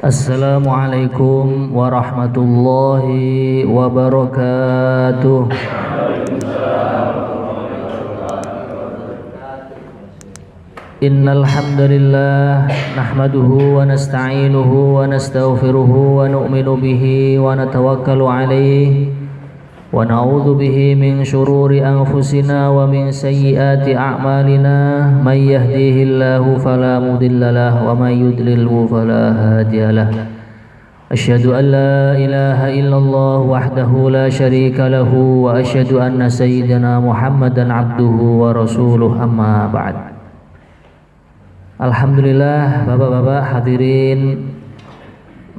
Assalamualaikum warahmatullahi wabarakatuh. Innal hamdalillah nahmaduhu wa nasta'inuhu wa nastaghfiruhu wa nu'minu bihi wa natawakkalu alayhi wa na'udzu bihi min shururi anfusina wa min sayyiati a'malina may yahdihillahu fala mudhillalah wa may yudlilhu fala hadiyalah. Asyhadu an la ilaha illallah wahdahu la syarika lahu wa asyhadu anna sayyidina Muhammadan abduhu wa rasuluh, amma ba'd. Alhamdulillah, bapak-bapak hadirin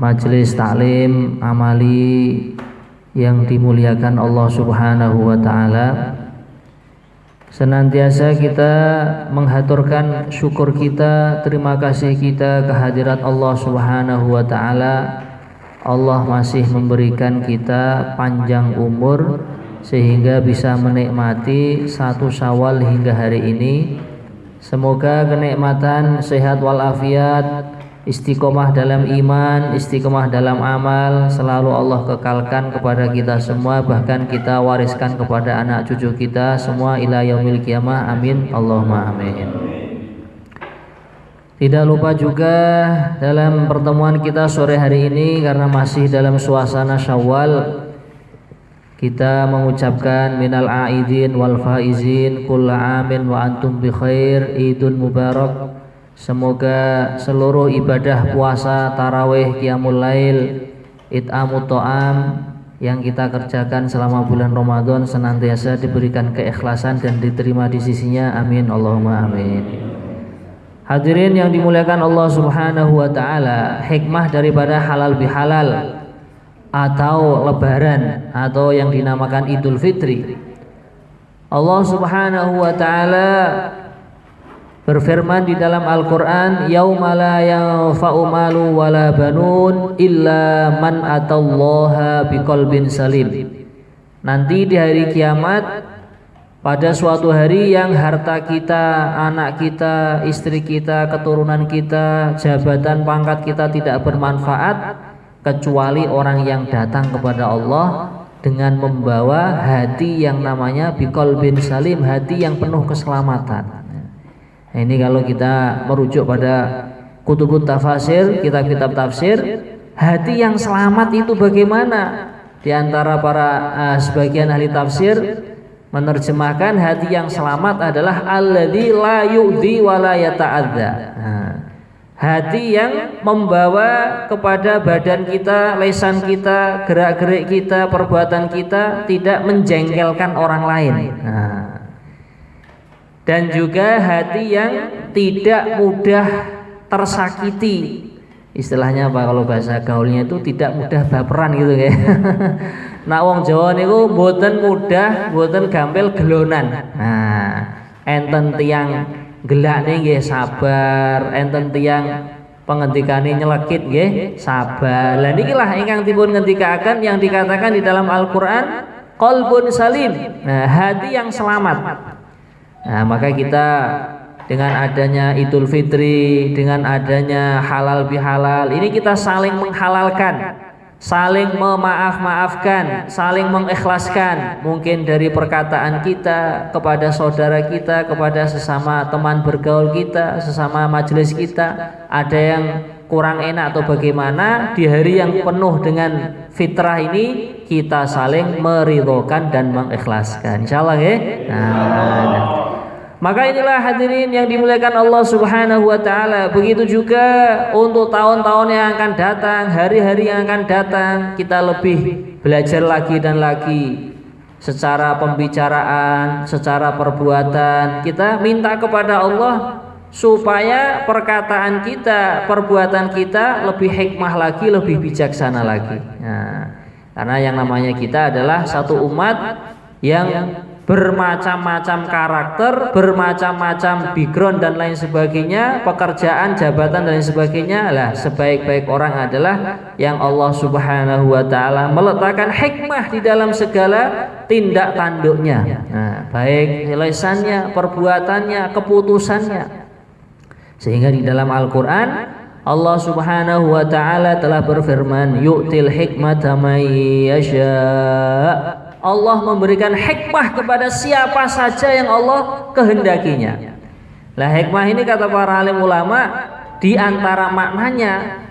majelis taklim amali yang dimuliakan Allah Subhanahu wa taala. Senantiasa kita menghaturkan syukur kita, terima kasih kita kehadirat Allah Subhanahu wa taala. Allah masih memberikan kita panjang umur sehingga bisa menikmati 1 Syawal hingga hari ini. Semoga kenikmatan sehat walafiat, istiqomah dalam iman, istiqomah dalam amal selalu Allah kekalkan kepada kita semua, bahkan kita wariskan kepada anak cucu kita semua ila yaumil qiyamah, amin Allahumma amin. Tidak lupa juga dalam pertemuan kita sore hari ini, karena masih dalam suasana Syawal, kita mengucapkan minal aidin wal faizin kulla amin wa antum bi khair, idun mubarak. Semoga seluruh ibadah puasa, tarawih, qiyamul lail, it'amut ta'am yang kita kerjakan selama bulan Ramadan senantiasa diberikan keikhlasan dan diterima di sisinya, amin Allahumma amin. Hadirin yang dimuliakan Allah Subhanahu wa taala, hikmah daripada halal bihalal atau lebaran atau yang dinamakan Idul Fitri, Allah Subhanahu wa taala berfirman di dalam Al-Qur'an, yauma la yanfa'u malu wala banun illa man atallaha biqalbin salim. Nanti di hari kiamat, pada suatu hari yang harta kita, anak kita, istri kita, keturunan kita, jabatan pangkat kita tidak bermanfaat kecuali orang yang datang kepada Allah dengan membawa hati yang namanya biqalbin salim, hati yang penuh keselamatan. Nah, ini kalau kita merujuk pada kutubut tafsir, kitab-kitab tafsir, hati yang selamat itu bagaimana? Di antara para sebagian ahli tafsir menerjemahkan hati yang selamat adalah alladzi la yu'dzi wa la yata'adza. Hati yang membawa kepada badan kita, lisan kita, gerak-gerik kita, perbuatan kita tidak menjengkelkan orang lain. Dan juga hati yang tidak mudah tersakiti. Istilahnya apa kalau bahasa gaulnya itu tidak mudah baperan gitu ya. Nah, wong Jawa niku mboten mudah, mboten gampil gelonan. Enten tiyang gelakne nggih sabar, enten tiyang pengendikane nyelekit nggih sabar. Lah nikilah ingkang dipun ngendikaken yang dikatakan di dalam Al-Qur'an qalbun salim. Nah, hati yang selamat. Nah, maka kita dengan adanya Idul Fitri, dengan adanya halal bihalal, ini kita saling menghalalkan, saling memaaf-maafkan, saling mengikhlaskan, mungkin dari perkataan kita kepada saudara kita, kepada sesama teman bergaul kita, sesama majelis kita, ada yang kurang enak atau bagaimana, di hari yang penuh dengan fitrah ini kita saling meridhokan dan mengikhlaskan, insyaallah ya. Maka inilah hadirin yang dimuliakan Allah Subhanahu wa taala. Begitu juga untuk tahun-tahun yang akan datang, hari-hari yang akan datang, kita lebih belajar lagi dan lagi secara pembicaraan, secara perbuatan. Kita minta kepada Allah supaya perkataan kita, perbuatan kita lebih hikmah lagi, lebih bijaksana lagi. Karena yang namanya kita adalah satu umat yang bermacam-macam karakter, bermacam-macam background dan lain sebagainya, pekerjaan, jabatan dan lain sebagainya. Lah, sebaik-baik orang adalah yang Allah Subhanahu wa taala meletakkan hikmah di dalam segala tindak tanduknya. Baik lisannya, perbuatannya, keputusannya. Sehingga di dalam Al-Qur'an Allah Subhanahu wa taala telah berfirman, yu'til hikmata may yasha. Allah memberikan hikmah kepada siapa saja yang Allah kehendakinya. Lah hikmah ini kata para alim ulama, di antara maknanya,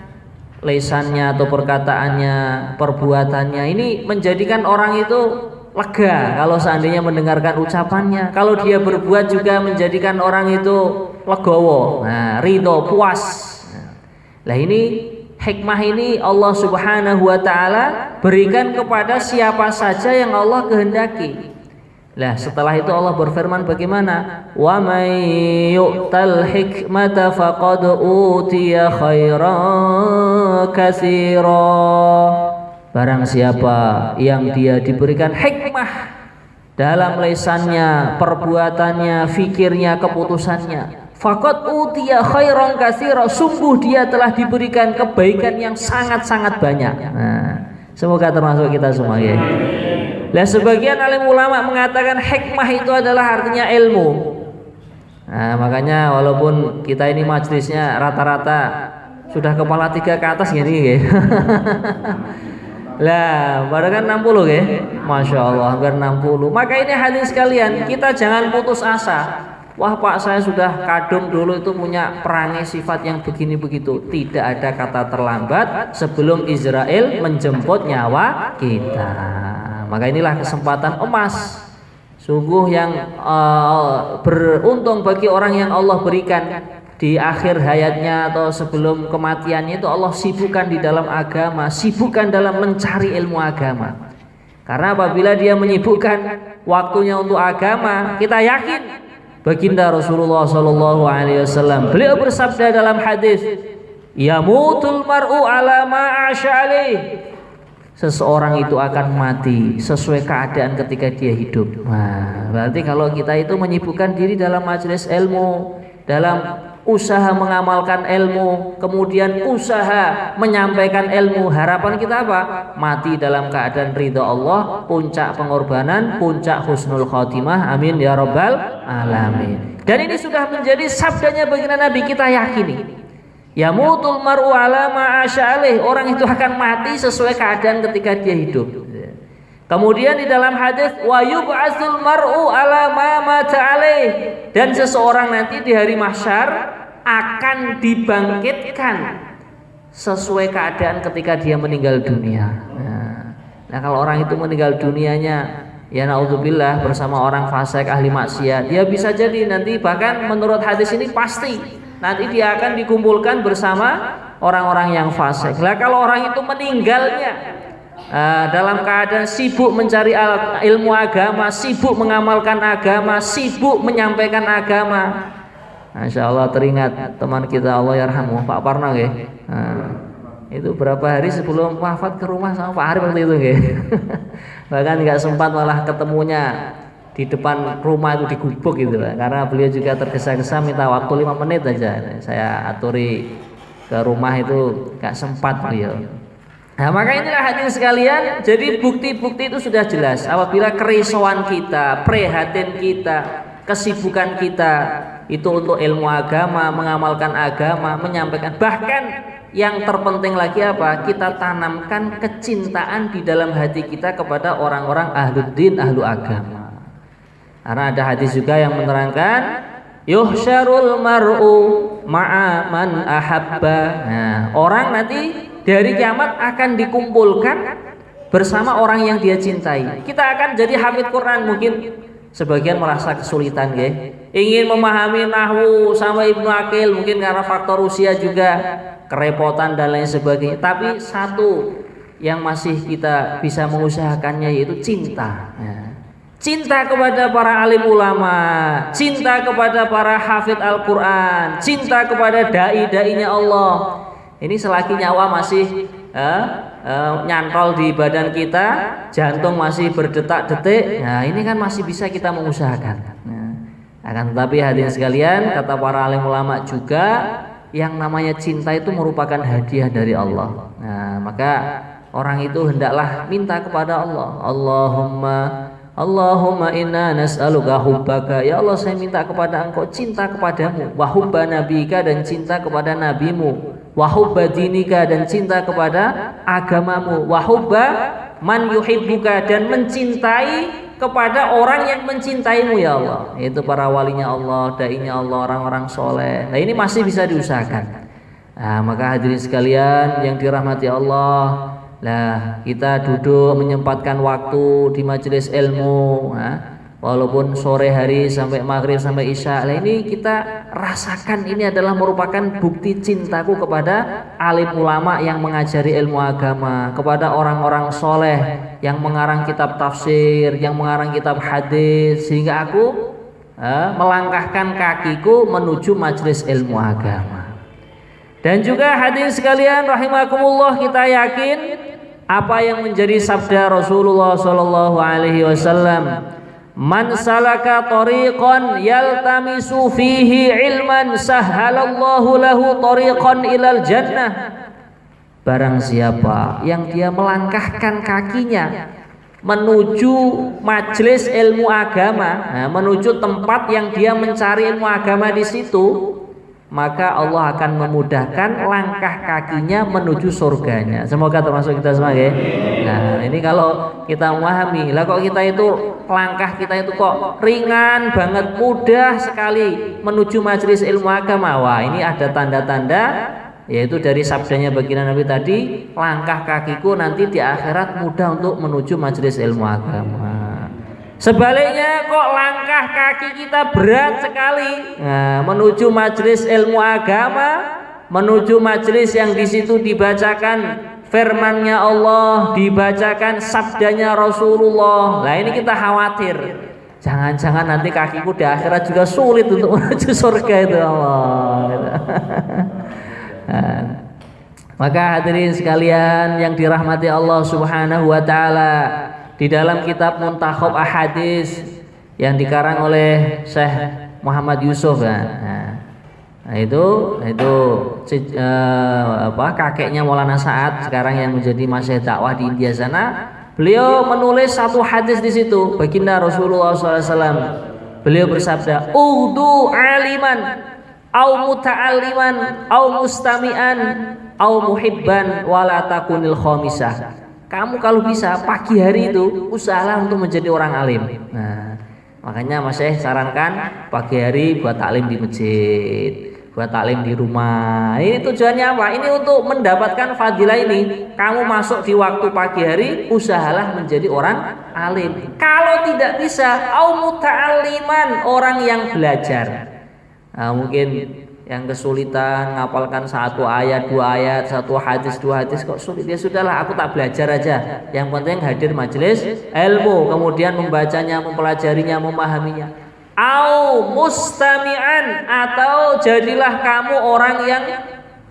lesannya atau perkataannya, perbuatannya ini menjadikan orang itu lega kalau seandainya mendengarkan ucapannya. Kalau dia berbuat juga menjadikan orang itu legowo, nah, ridho, puas. Nah ini hikmah ini Allah Subhanahu wa taala berikan kepada siapa saja yang Allah kehendaki. Nah setelah itu Allah berfirman bagaimana? Wa may yu'tal hikmata faqad utiya khairan katsira. Barang siapa yang dia diberikan hikmah dalam lesannya, perbuatannya, fikirnya, keputusannya, faqad utiya khairan katsira, sungguh dia telah diberikan kebaikan yang sangat-sangat banyak. Nah, semoga termasuk kita semua ya. Lah sebagian alim ulama mengatakan hikmah itu adalah artinya ilmu. Nah, makanya walaupun kita ini majelisnya rata-rata sudah kepala 3 ke atas gini ya. Lah, baru kan 60 ya. Masya Allah, hampir 60. Maka ini hadirin sekalian, kita jangan putus asa. Wah Pak, saya sudah kadung dulu itu punya perangai sifat yang begini begitu. Tidak ada kata terlambat sebelum Israel menjemput nyawa kita. Maka inilah kesempatan emas, sungguh yang beruntung bagi orang yang Allah berikan di akhir hayatnya atau sebelum kematiannya itu Allah sibukkan di dalam agama, sibukkan dalam mencari ilmu agama. Karena apabila dia menyibukkan waktunya untuk agama, kita yakin baginda Rasulullah Shallallahu Alaihi Wasallam beliau bersabda dalam hadis, yamutul mar'u ala ma'asha alaih. Seseorang itu akan mati sesuai keadaan ketika dia hidup. Nah, berarti kalau kita itu menyibukkan diri dalam majelis ilmu, dalam usaha mengamalkan ilmu, kemudian usaha menyampaikan ilmu, harapan kita apa? Mati dalam keadaan ridha Allah, puncak pengorbanan, puncak husnul khotimah. Amin ya rabbal alamin. Dan ini sudah menjadi sabdanya baginda Nabi, kita yakini. Yamutul mar'u ala ma'asha alaih, orang itu akan mati sesuai keadaan ketika dia hidup. Kemudian di dalam hadis wa yub'atsul mar'u ala ma mata alaih, dan seseorang nanti di hari mahsyar akan dibangkitkan sesuai keadaan ketika dia meninggal dunia. Nah kalau orang itu meninggal dunianya ya naudzubillah bersama orang fasik ahli maksiat, dia bisa jadi nanti, bahkan menurut hadis ini pasti nanti dia akan dikumpulkan bersama orang-orang yang fasik. Lah kalau orang itu meninggalnya dalam keadaan sibuk mencari ilmu agama, sibuk mengamalkan agama, sibuk menyampaikan agama, Masya Allah teringat teman kita Allah yarhamu Pak Parno ya. Itu berapa hari sebelum wafat ke rumah sama Pak Arif waktu itu ya. Bahkan nggak sempat malah ketemunya di depan rumah itu digubuk gitu lah, karena beliau juga tergesa-gesa minta waktu 5 menit aja, saya aturi ke rumah itu gak sempat beliau. Nah maka inilah hadirin sekalian, jadi bukti-bukti itu sudah jelas. Apabila kerisauan kita, prihatin kita, kesibukan kita itu untuk ilmu agama, mengamalkan agama, menyampaikan, bahkan yang terpenting lagi apa? Kita tanamkan kecintaan di dalam hati kita kepada orang-orang ahluddin, ahlu agama. Karena ada hadis juga yang menerangkan yuhsyarul mar'u ma'a man ahabba. Nah, orang nanti dari kiamat akan dikumpulkan bersama orang yang dia cintai. Kita akan jadi hafid Quran, mungkin sebagian merasa kesulitan ya. Ingin memahami nahwu sama Ibnu Aqil, mungkin karena faktor usia juga, kerepotan dan lain sebagainya. Tapi satu yang masih kita bisa mengusahakannya yaitu cinta. Nah, cinta kepada para alim ulama, cinta kepada para hafid Al-Quran, cinta kepada dai-dainya Allah. Ini selagi nyawa masih nyantol di badan kita, jantung masih berdetak-detik, nah ini kan masih bisa kita mengusahakan. Nah, akan tetapi hadirin sekalian, kata para alim ulama juga, yang namanya cinta itu merupakan hadiah dari Allah. Nah, maka orang itu hendaklah minta kepada Allah, Allahumma inna nas'aluka hubbaka, ya Allah saya minta kepada engkau cinta kepadamu, wa hubba nabika, dan cinta kepada nabimu, wa hubba dinika, dan cinta kepada agamamu, wa hubba man yuhibbuka, dan mencintai kepada orang yang mencintaimu ya Allah, yaitu para walinya Allah, dai-nya Allah, orang-orang soleh. Nah ini masih bisa diusahakan. Nah, maka hadirin sekalian yang dirahmati Allah, lah kita duduk menyempatkan waktu di majelis ilmu, walaupun sore hari sampai maghrib sampai isya. Nah ini kita rasakan, ini adalah merupakan bukti cintaku kepada alim ulama yang mengajari ilmu agama, kepada orang-orang soleh yang mengarang kitab tafsir, yang mengarang kitab hadis, sehingga aku melangkahkan kakiku menuju majelis ilmu agama. Dan juga hadirin sekalian rahimakumullah, kita yakin apa yang menjadi sabda Rasulullah sallallahu alaihi wasallam, man salaka tariqan yaltamisu fihi ilman sahhalallahu lahu tariqan ilal jannah. Barang siapa yang dia melangkahkan kakinya menuju majelis ilmu agama, menuju tempat yang dia mencari ilmu agama di situ, maka Allah akan memudahkan langkah kakinya menuju surganya. Semoga termasuk kita semua ya. Nah ini kalau kita memahami, lah kok kita itu langkah kita itu kok ringan banget, mudah sekali menuju majelis ilmu agama. Wah ini ada tanda-tanda, yaitu dari sabdanya baginda Nabi tadi, langkah kakiku nanti di akhirat mudah untuk menuju majelis ilmu agama. Sebaliknya kok langkah kaki kita berat sekali, menuju majelis ilmu agama, menuju majelis yang di situ dibacakan firman-Nya Allah, dibacakan sabdanya Rasulullah. Nah ini kita khawatir, jangan-jangan nanti kakiku di akhirat juga sulit untuk menuju surga itu Allah. Maka hadirin sekalian yang dirahmati Allah Subhanahu wa taala, di dalam kitab Muntakhab Ahadits yang dikarang oleh Syekh Muhammad Yusuf, itu kakeknya Maulana Sa'ad sekarang yang menjadi masyaikh dakwah di India sana. Beliau menulis satu hadis di situ, baginda Rasulullah SAW. Beliau bersabda, "Udu aliman, au muta'alliman, au mustami'an, au muhibban, wala takunil khamisah." Kamu kalau bisa pagi hari itu usahalah untuk menjadi orang alim. Nah, makanya Mas Syekh sarankan pagi hari buat taklim di masjid, buat taklim di rumah. Ini tujuannya apa? Ini untuk mendapatkan fadilah ini. Kamu masuk di waktu pagi hari, usahalah menjadi orang alim. Kalau tidak bisa, au muta'alliman, orang yang belajar. Nah, mungkin yang kesulitan ngapalkan satu ayat, dua ayat, satu hadis, dua hadis kok sulit, ya sudahlah aku tak belajar aja. Yang penting hadir majelis ilmu, kemudian membacanya, mempelajarinya, memahaminya. Au mustami'an, atau jadilah kamu orang yang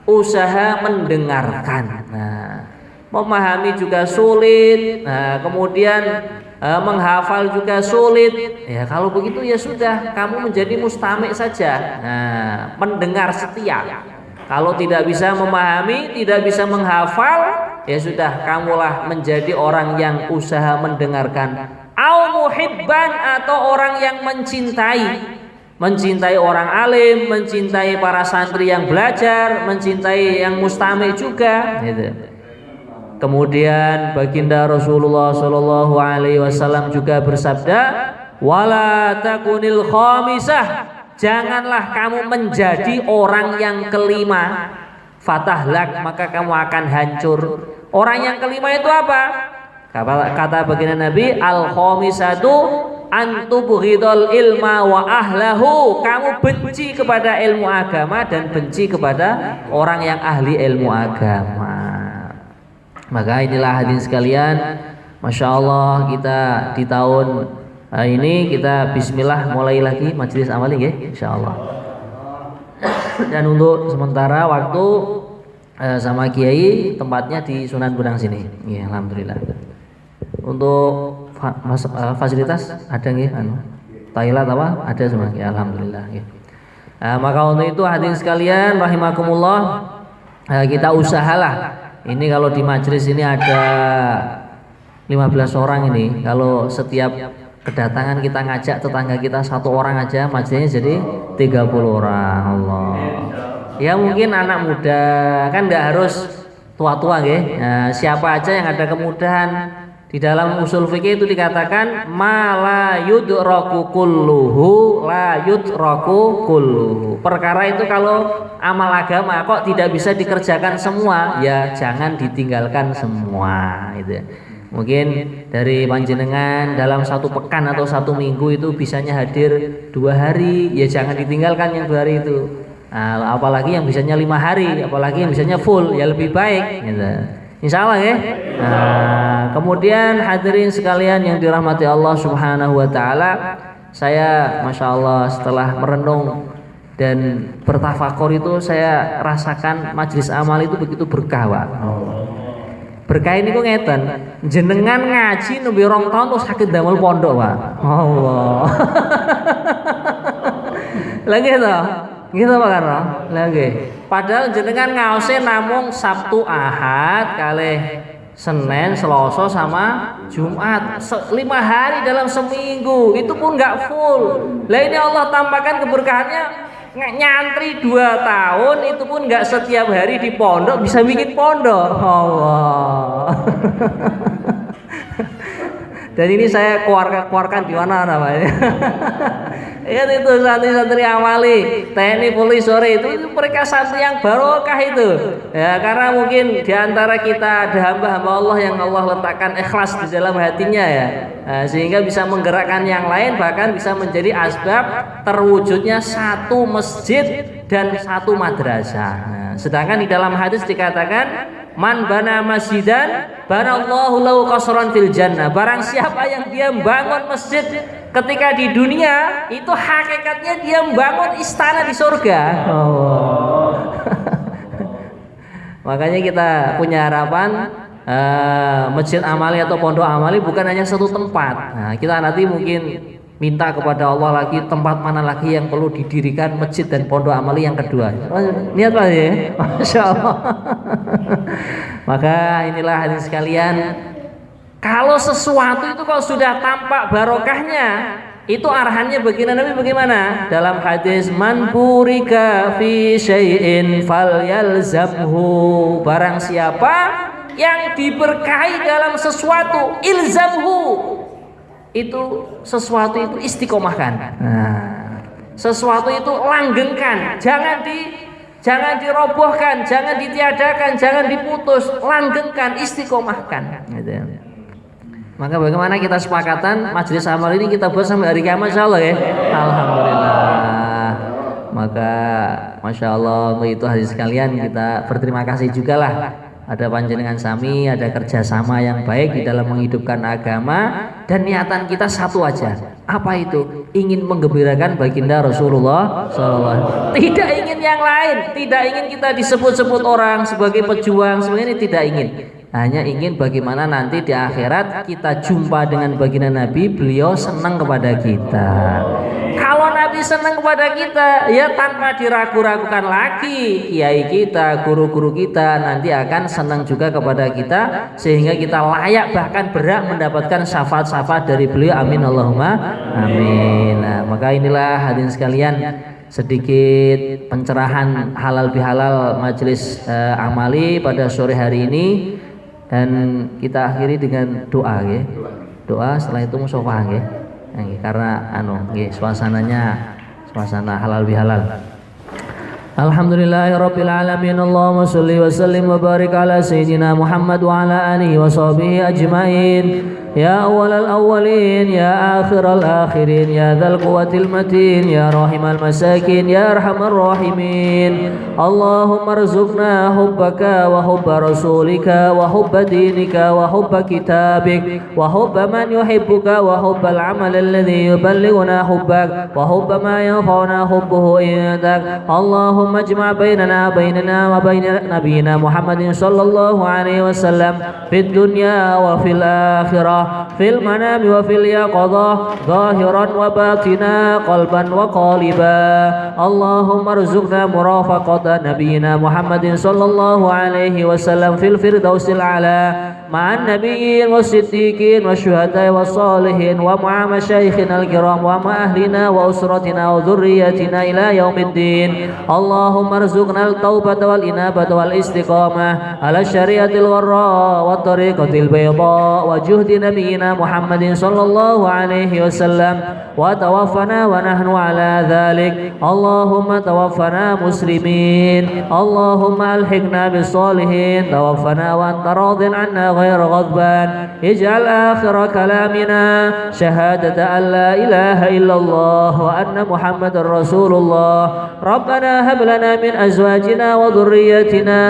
usaha mendengarkan. Nah, memahami juga sulit. Nah, kemudian menghafal juga sulit. Ya kalau begitu ya sudah, kamu menjadi mustami' saja. Nah, mendengar setia. Kalau tidak bisa memahami, tidak bisa menghafal, ya sudah, kamulah menjadi orang yang usaha mendengarkan. Au muhibban, atau orang yang mencintai orang alim, mencintai para santri yang belajar, mencintai yang mustami' juga, gitu. Kemudian baginda Rasulullah Shallallahu Alaihi Wasallam juga bersabda, wala takunil khamisah, janganlah kamu menjadi orang yang kelima, fatahlak, maka kamu akan hancur. Orang yang kelima itu apa? Kata baginda Nabi, al khamisatu antubghidul ilma wa ahlahu, kamu benci kepada ilmu agama dan benci kepada orang yang ahli ilmu agama. Maka inilah hadirin sekalian, Masya Allah, kita di tahun ini kita bismillah mulai lagi majelis amali ya, Insya Allah. Dan untuk sementara waktu sama Kiai, tempatnya di Sunan Bonang sini ya, alhamdulillah. Untuk fasilitas ada nggih, toilet apa ada semua ya, alhamdulillah ya. Maka untuk itu hadirin sekalian rahimakumullah, kita usahalah. Ini kalau di majelis ini ada 15 orang ini, kalau setiap kedatangan kita ngajak tetangga kita satu orang aja, majelisnya jadi 30 orang. Allah. Ya mungkin anak muda, kan nggak harus tua-tua nggih. Nah, siapa aja yang ada kemudahan. Di dalam usul fikih itu dikatakan la yudraku kulluhu la yudraku kulluhu. Perkara itu kalau amal agama kok tidak bisa dikerjakan semua, ya jangan ditinggalkan semua itu. Mungkin dari panjenengan dalam satu pekan atau satu minggu itu bisanya hadir 2 hari, ya jangan ditinggalkan yang 2 hari itu. Nah, apalagi yang bisanya 5 hari, apalagi yang bisanya full, ya lebih baik gitu. Insya Allah ya. Nah, kemudian hadirin sekalian yang dirahmati Allah Subhanahu wa taala, saya Masya Allah setelah merenung dan bertafakur itu saya rasakan majelis amal itu begitu berkah, Pak. Berkah ini kok ngeten, jenengan ngaji nembe 2 tahun terus sakit damel pondok, Pak. Allah. Lagi toh? Gitu Pak Karno. Lagi. Padahal jenengan ngaose namung Sabtu Ahad kalih Senin, Selasa sama Jumat. 5 hari dalam seminggu. Itu pun nggak full. Lah ini Allah tambahkan keberkahannya, nyantri 2 tahun itu pun nggak setiap hari di pondok, bisa bikin pondok. Allah. Dan ini saya keluarkan di mana namanya? Ya itu santri-santri amali TNI Polri sore itu mereka santri yang barokah itu. Ya karena mungkin diantara kita ada hamba-hamba Allah yang Allah letakkan ikhlas di dalam hatinya ya. Nah, sehingga bisa menggerakkan yang lain, bahkan bisa menjadi asbab terwujudnya satu masjid dan satu madrasah. Nah, sedangkan di dalam hadis dikatakan man bana masjidan banallahu lahu qasran fil jannah. Barang siapa yang dia bangun masjid ketika di dunia, itu hakikatnya dia membangun istana di surga. Oh. Makanya kita punya harapan masjid amali atau pondok amali bukan hanya satu tempat. Nah, kita nanti mungkin minta kepada Allah lagi tempat mana lagi yang perlu didirikan masjid dan pondok amali yang kedua. Niat Pak ya, Masya Allah. Maka inilah hadirin sekalian, kalau sesuatu itu kalau sudah tampak barokahnya, itu arahannya baginda Nabi bagaimana? Dalam hadis man burika fi syai'in falyalzamhu. Barang siapa yang diberkahi dalam sesuatu, ilzamhu. Itu sesuatu itu istiqomahkan. Nah, sesuatu itu langgengkan, jangan dirobohkan, jangan ditiadakan, jangan diputus, langgengkan, istiqomahkan. Gitu. Maka bagaimana kita sepakatan majelis amal ini kita buat sampai hari kiamat insyaallah ya. Alhamdulillah. Maka Masya Allah itu hadis sekalian kita berterima kasih juga lah. Ada panjenengan sami, ada kerjasama yang baik di dalam menghidupkan agama, dan niatan kita satu aja. Apa itu? Ingin menggembirakan baginda Rasulullah SAW. Tidak ingin yang lain, tidak ingin kita disebut-sebut orang sebagai pejuang, sebenarnya tidak ingin. Hanya ingin bagaimana nanti di akhirat kita jumpa dengan baginda Nabi, beliau senang kepada kita. Kalau Nabi senang kepada kita, ya tanpa diragu-ragukan lagi, kiai kita, guru-guru kita nanti akan senang juga kepada kita, sehingga kita layak bahkan berhak mendapatkan syafaat-syafaat dari beliau. Amin Allahumma amin. Nah, maka inilah hadirin sekalian sedikit pencerahan halal bihalal majelis amali pada sore hari ini. Dan kita akhiri dengan doa ya. Doa setelah itu musyawarah ya. Karena suasana halal bihalal. Alhamdulillahirabbil alamin. Allahumma shalli wa sallim wa barik ala sayyidina Muhammad wa ala alihi wa sahbihi ajmain. Ya awwalal awwalin, ya akhiral akhirin, ya dzal quwwatil matin, ya rahimal masakin, ya arhamar rahimin. Allahumma rzuqna hubbaka wa hubba rasulika wa hubba dinika wa hubba kitabik wa hubba man yuhibbuka wa hubbal amal alladhi yuballighuna hubbak wa hubba ma yanfa'una hubbuhu indak. Allahumma ijma' bainana wa bain nabiyyina Muhammadin sallallahu alaihi wasallam fid dunya wa fil akhirah, fil manami wa fil yaqadha, zahiran wa batina, qalban wa qaliba. Allahumma rzuqna murafaqata nabiyyina Muhammadin sallallahu alaihi wasallam fil firdausil a'la ma'an nabiyyin was-siddiqin wasyuhada'i was-salihin wa ma'a masyayikhina al-kiram wa ma'a ahlina wa usratina wa dhurriyyatina ila yaumiddin. Allahumma arzuqna al-taubata wal inabata wal istiqamah ala syariatil warra wa tariqatil bayda wa juhdi nabiyyina Muhammadin sallallahu alaihi wasallam wa tawaffana wa nahnu ala dhalik. Allahumma tawaffana muslimin. Allahumma alhiqna bis salihin. Tawaffana wa anta radin anna ghayra ghadban. Ij'al akhira kalamina syahadata an la ilaha illallah wa anna Muhammadar Rasulullah. Rabbana hab lana min azwajina wa dhurriyyatina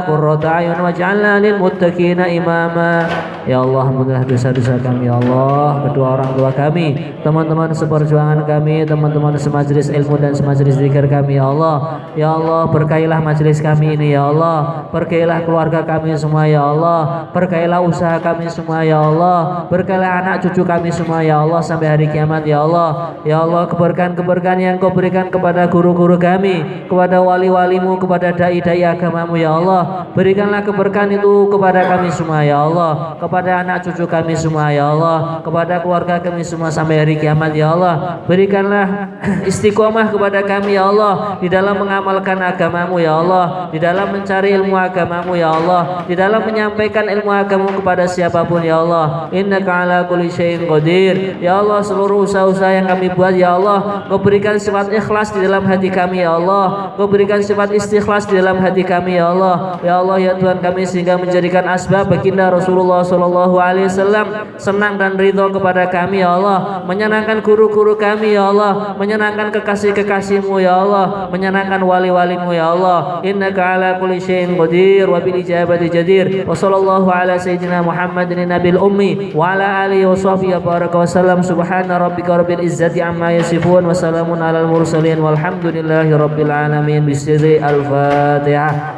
qurrata a'yun waj'alna lil muttaqina imama. Ya Allah, ampunilah dosa-dosa kami ya Allah, kedua orang tua kami, teman-teman seperjuangan kami, teman-teman semajelis ilmu dan semajelis zikir kami ya Allah. Ya Allah, berkailah majelis kami ini ya Allah, berkailah keluarga kami semua ya Allah, berkailah usaha kami semua ya Allah, berkailah anak cucu kami semua ya Allah sampai hari kiamat ya Allah. Ya Allah, keberkahan-keberkahan yang Kau berikan kepada guru-guru kami, kepada wali-walimu, kepada dai-dai agamamu ya Allah, berikanlah keberkahan itu kepada kami semua ya Allah, kepada anak cucu kami semua ya Allah, kepada keluarga kami semua sampai hari kiamat ya Allah. Berikanlah istiqomah kepada kami ya Allah di dalam mengamalkan agamamu ya Allah, di dalam mencari ilmu agamamu ya Allah, di dalam menyampaikan ilmu agamamu kepada siapapun ya Allah. Innaka ala kulli syai'in qadir. Ya Allah, seluruh usaha-usaha yang kami buat ya Allah, Kau berikan sifat ikhlas di dalam hati kami ya Allah, Kau berikan sifat istikhlas di dalam hati kami ya Allah. Ya Allah ya Tuhan kami, sehingga menjadikan asbab baginda Rasulullah sallallahu alaihi wasallam senang dan ridho kepada kami ya Allah, menyenangkan guru-guru kami ya Allah, menyenangkan kekasih-kekasih-Mu ya Allah, menyenangkan wali-wali-Mu ya Allah. Innaka ala kulli syai'in qadir wa bil ijabati jadir. Wa sallallahu ala sayyidina Muhammadin nabil ummi wa ala alihi wa sahbihi baraka wa sallam. Subhana rabbika rabbil izzati amma yasifun wa salamun alal mursalin walhamdulillahi rabbil alamin. Bisri al-Fatihah.